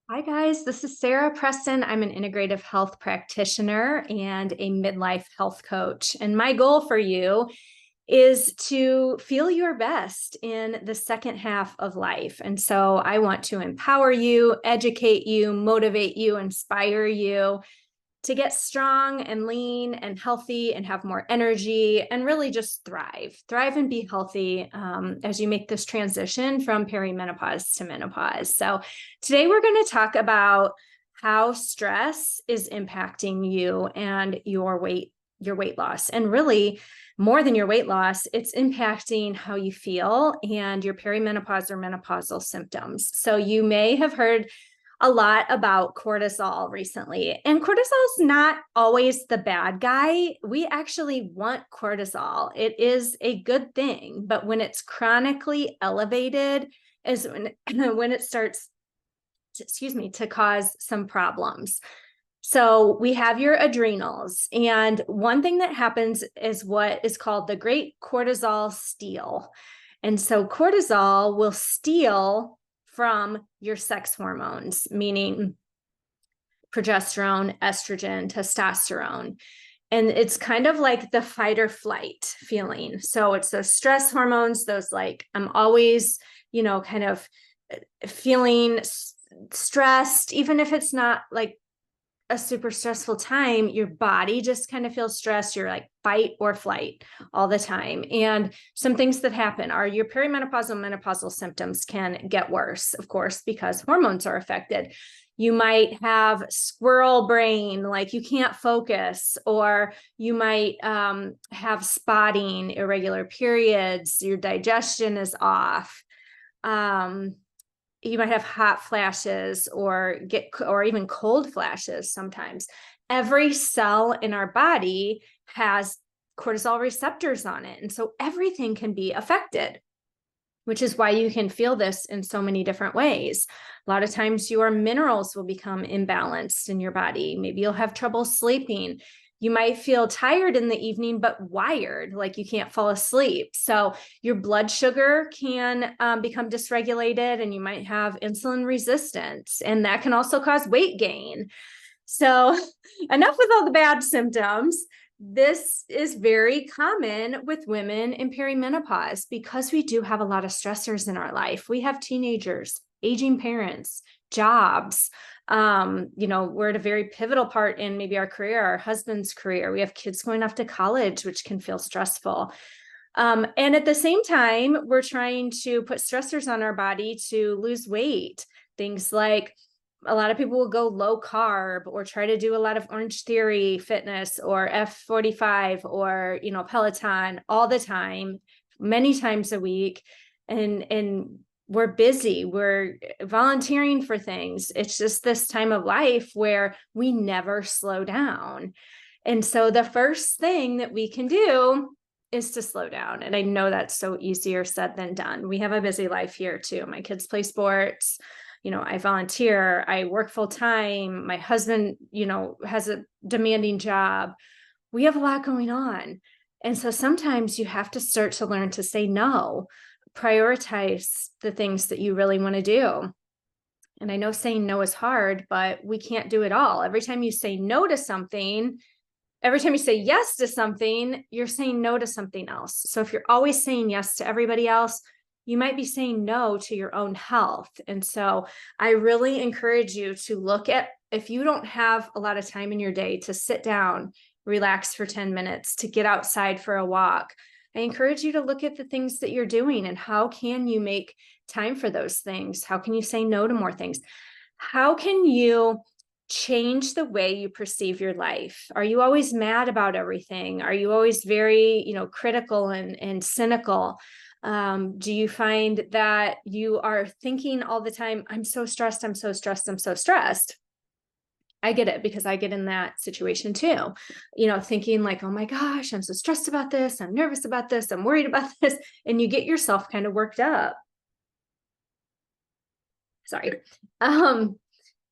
Hi, guys. This is Sarah Preston. I'm an integrative health practitioner and a midlife health coach. And my goal for you is to feel your best in the second half of life. And so I want to empower you, educate you, motivate you, inspire you to get strong and lean and healthy and have more energy and really just thrive and be healthy as you make this transition from perimenopause to menopause. So today we're going to talk about how stress is impacting you and your weight loss. And really, more than your weight loss, it's impacting how you feel and your perimenopause or menopausal symptoms. So you may have heard a lot about cortisol recently. And cortisol is not always the bad guy. We actually want cortisol. It is a good thing, but when it's chronically elevated is when it starts, to cause some problems. So we have your adrenals, and one thing that happens is what is called the great cortisol steal. And so cortisol will steal from your sex hormones, meaning progesterone, estrogen, testosterone. And it's kind of like the fight or flight feeling. So it's those stress hormones, those like, I'm always, kind of feeling stressed, even if it's not like a super stressful time, your body just kind of feels stressed. You're like fight or flight all the time. And some things that happen are your perimenopausal, menopausal symptoms can get worse, of course, because hormones are affected. You might have squirrel brain, like you can't focus, or you might have spotting, irregular periods, your digestion is off. You might have hot flashes or even cold flashes sometimes. Every cell in our body has cortisol receptors on it. And so everything can be affected, which is why you can feel this in so many different ways. A lot of times your minerals will become imbalanced in your body. Maybe you'll have trouble sleeping. You might feel tired in the evening, but wired, like you can't fall asleep. So your blood sugar can become dysregulated, and you might have insulin resistance, and that can also cause weight gain. So enough with all the bad symptoms. This is very common with women in perimenopause because we do have a lot of stressors in our life. We have teenagers, aging parents, jobs. We're at a very pivotal part in maybe our career, our husband's career. We have kids going off to college, which can feel stressful. And at the same time, we're trying to put stressors on our body to lose weight. Things like a lot of people will go low carb or try to do a lot of Orange Theory fitness or F45 or, Peloton all the time, many times a week. And we're busy, we're volunteering for things. It's just this time of life where we never slow down. And so the first thing that we can do is to slow down. And I know that's so easier said than done. We have a busy life here too. My kids play sports. I volunteer, I work full time. My husband, has a demanding job. We have a lot going on. And so sometimes you have to start to learn to say no, prioritize the things that you really want to do. And I know saying no is hard, but we can't do it all. Every time you say no to something, every time you say yes to something, you're saying no to something else. So if you're always saying yes to everybody else, you might be saying no to your own health. And so I really encourage you to look at, if you don't have a lot of time in your day to sit down, relax for 10 minutes, to get outside for a walk, I encourage you to look at the things that you're doing and how can you make time for those things? How can you say no to more things? How can you change the way you perceive your life? Are you always mad about everything? Are you always very, critical and cynical? Do you find that you are thinking all the time, I'm so stressed, I'm so stressed, I'm so stressed? I get it because I get in that situation too, thinking like, oh my gosh, I'm so stressed about this. I'm nervous about this. I'm worried about this. And you get yourself kind of worked up. Sorry.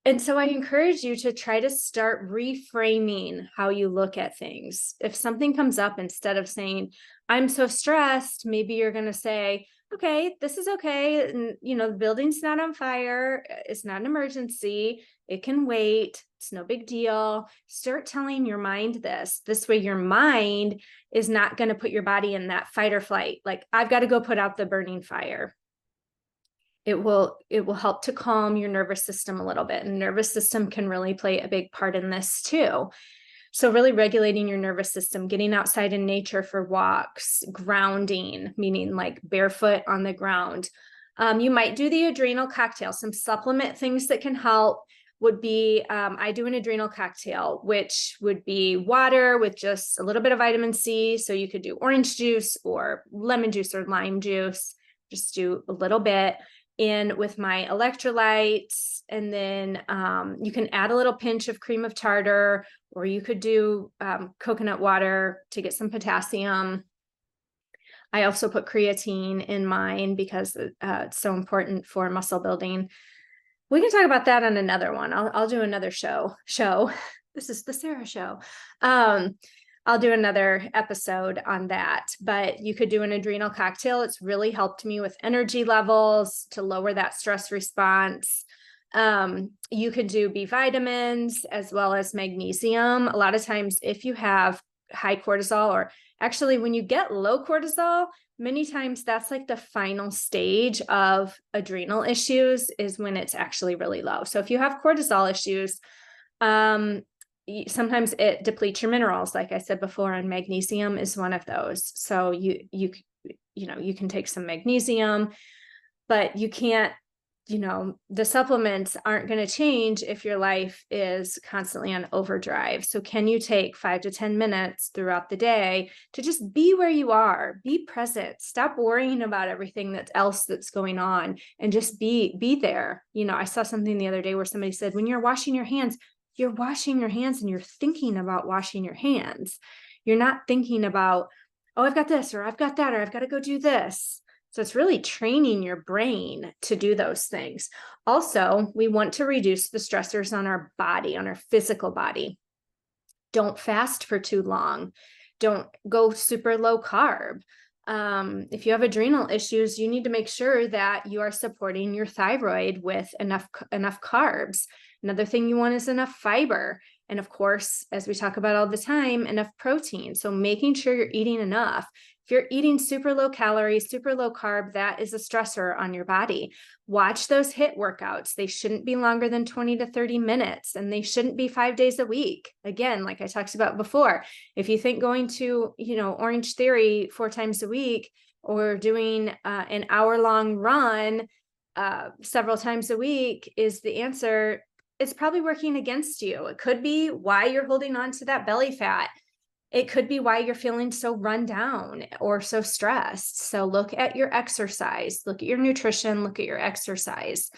And so I encourage you to try to start reframing how you look at things. If something comes up, instead of saying, I'm so stressed, maybe you're going to say, okay, this is okay. And, the building's not on fire. It's not an emergency. It can wait. It's no big deal. Start telling your mind this. This way, your mind is not going to put your body in that fight or flight. Like, I've got to go put out the burning fire. It will help to calm your nervous system a little bit. And nervous system can really play a big part in this too. So really regulating your nervous system, getting outside in nature for walks, grounding, meaning like barefoot on the ground. You might do the adrenal cocktail. Some supplement things that can help would be, I do an adrenal cocktail, which would be water with just a little bit of vitamin C. So you could do orange juice or lemon juice or lime juice, just do a little bit in with my electrolytes. And then you can add a little pinch of cream of tartar, or you could do coconut water to get some potassium. I also put creatine in mine because it's so important for muscle building. We can talk about that on another one. I'll do another show. This is the Sarah show. I'll do another episode on that, but you could do an adrenal cocktail. It's really helped me with energy levels to lower that stress response. You could do B vitamins as well as magnesium. A lot of times if you have high cortisol, or actually when you get low cortisol, many times that's like the final stage of adrenal issues is when it's actually really low. So if you have cortisol issues, sometimes it depletes your minerals, like I said before, and magnesium is one of those. So you can take some magnesium, but you can't, the supplements aren't going to change if your life is constantly on overdrive. So can you take 5 to 10 minutes throughout the day to just be where you are, be present, stop worrying about everything else that's going on, and just be there. I saw something the other day where somebody said, when you're washing your hands and you're thinking about washing your hands. You're not thinking about, oh, I've got this, or I've got that, or I've got to go do this. So it's really training your brain to do those things. Also, we want to reduce the stressors on our body, on our physical body. Don't fast for too long. Don't go super low carb. If you have adrenal issues, you need to make sure that you are supporting your thyroid with enough carbs. Another thing you want is enough fiber. And of course, as we talk about all the time, enough protein. So making sure you're eating enough. If you're eating super low calories, super low carb, that is a stressor on your body. Watch those HIIT workouts. They shouldn't be longer than 20 to 30 minutes, and they shouldn't be 5 days a week. Again, like I talked about before, if you think going to, Orange Theory 4 times a week, or doing an hour-long run several times a week is the answer, it's probably working against you. It could be why you're holding on to that belly fat. It could be why you're feeling so run down or so stressed. So look at your exercise, look at your nutrition, look at your exercise.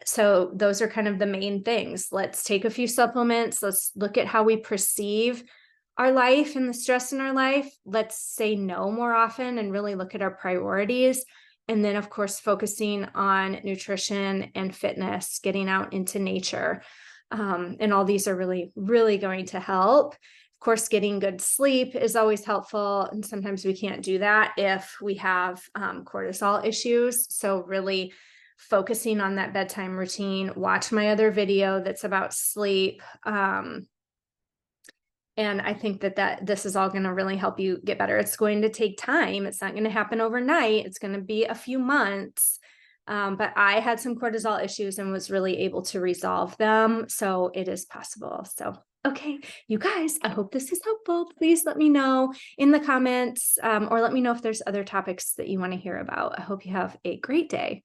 So those are kind of the main things. Let's take a few supplements. Let's look at how we perceive our life and the stress in our life. Let's say no more often and really look at our priorities. And then, of course, focusing on nutrition and fitness, getting out into nature. And all these are really, really going to help. Of course, getting good sleep is always helpful. And sometimes we can't do that if we have cortisol issues. So really focusing on that bedtime routine. Watch my other video that's about sleep. And I think that this is all going to really help you get better. It's going to take time. It's not going to happen overnight. It's going to be a few months. But I had some cortisol issues and was really able to resolve them. So it is possible. So, okay, you guys, I hope this is helpful. Please let me know in the comments, or let me know if there's other topics that you want to hear about. I hope you have a great day.